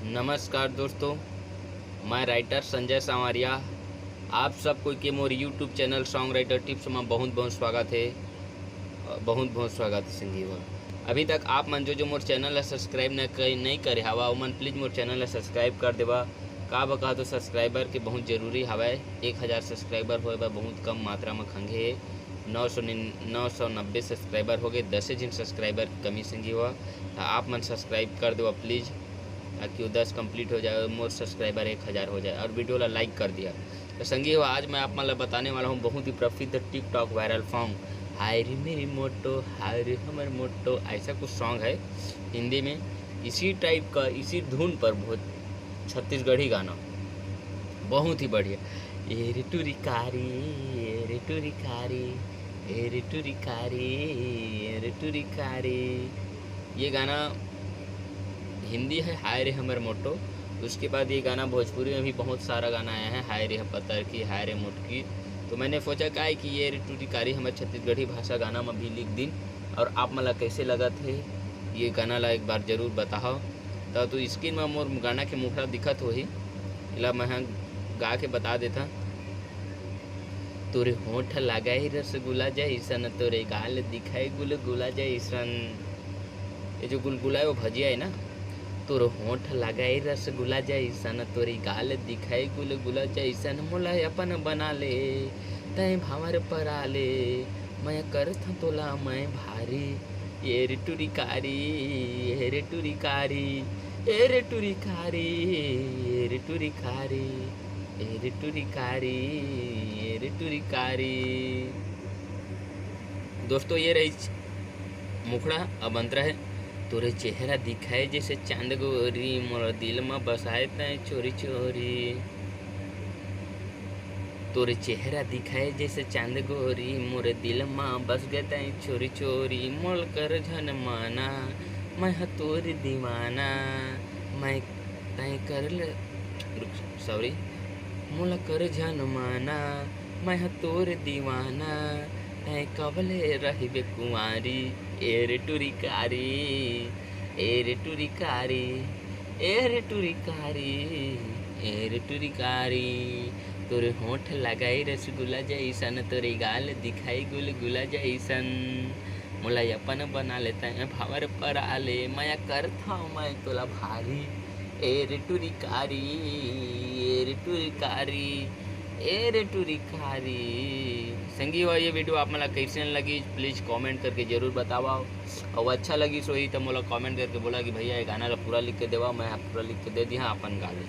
नमस्कार दोस्तों, मैं राइटर संजय सांवरिया आप सब कोई के मोर YouTube channel song writer tips में बहुत बहुत स्वागत है। बहुत बहुत स्वागत है संगीवा। अभी तक आप मन जो मोर चैनल है सब्सक्राइब नहीं करे हवा मन प्लीज़ मोर चैनल है सब्सक्राइब कर देवा। का बका तो सब्सक्राइबर के बहुत जरूरी हवाए। 1000 सब्सक्राइबर होए बहुत कम मात्रा में खंगे है। 990 सब्सक्राइबर हो गए, 10 जिन सब्सक्राइबर की कमी संगी हुआ तो आप मन सब्सक्राइब कर दो प्लीज़, ताकि वो 10 कंप्लीट हो जाए, मोर सब्सक्राइबर 1000 हो जाए। और वीडियो ला लाइक कर दिया तो संगी हो। आज मैं आप मतलब बताने वाला हूँ बहुत ही प्रसिद्ध टिकटॉक वायरल सॉन्ग हाय रे मेरी मोटो हाय रे हमर मोटो, ऐसा कुछ सॉन्ग है हिंदी में। इसी टाइप का इसी धुन पर बहुत छत्तीसगढ़ी गाना बहुत ही बढ़िया। ए रे टूरी कारी ए रे टूरी कारी ए रे टूरी कारी ए रे टूरी कारी, ये गाना हिंदी है हाय रे हमर मोटो। उसके बाद ये गाना भोजपुरी में भी बहुत सारा गाना आया है, हाय रे पतर की हाय रे मोटकी। तो मैंने सोचा क्या है कि ये टूटी कारी हमारे छत्तीसगढ़ी भाषा गाना में भी लिख दिन, और आप मला कैसे लगा थे ये गाना ला एक बार जरूर बताओ। तो स्क्रीन में मोर गाना के मुखड़ा दिखत हो ही इला मैं गा के बता देता। तोरे होठ लगाई रसगुल्ला जैसन, तोरे गाल दिखाई गुलगुला जैसन। ये जो गुलगुला है वो भजिया है ना। तोर होठ लगाई रसगुल्ला जैसन, तोरी गाल दिखाई गुलगुला जैसन। मोला अपन बना ले तय भावर परा ले, मैं करथ तोला मैं भारी। ये रे टूरी कारी ये रे टूरी कारी ए रे टूरी कारी ए रे टूरी कारी ए रे टूरी कारी ए रे टूरी कारी। दोस्तों ये रही मुखड़ा। अब अंतरा है तोरे चेहरा दिखाए जैसे चांद गोरी, मोर दिल में बसाए तय चोरी चोरी। तोरे चेहरा दिखाए जैसे चांद गोरी, मोर दिल में बस गए तय चोरी चोरी। मोल कर झन माना मैं तोर दीवाना, मैं तय कर ले सॉरी मोल कर झन माना मैं तोर दीवाना, तय कबले रहिबे कुंवारी। ए रे टूरी कारी ए रे टूरी कारी ए रे टूरी कारी ए रे टूरी कारी। तोरे होठ लगाई रसगुल्ला जैसन, तोरे गाल दिखाई गुलगुला जैसन। मोला अपन बना लेता है भावर पर आले, माया करता मैं तोला भारी। ए रे टूरी कारी ए रे टूरी कारी ए रे टूरी कारी। संगी हुआ ये वीडियो आप मला कैसे लगी प्लीज़ कमेंट करके ज़रूर बताओ। और अच्छा लगी सो ही तो मोला कमेंट करके बोला कि भैया ये गाना ला पूरा लिख के देवा। मैं पूरा लिख के दे दिया अपन गा ले।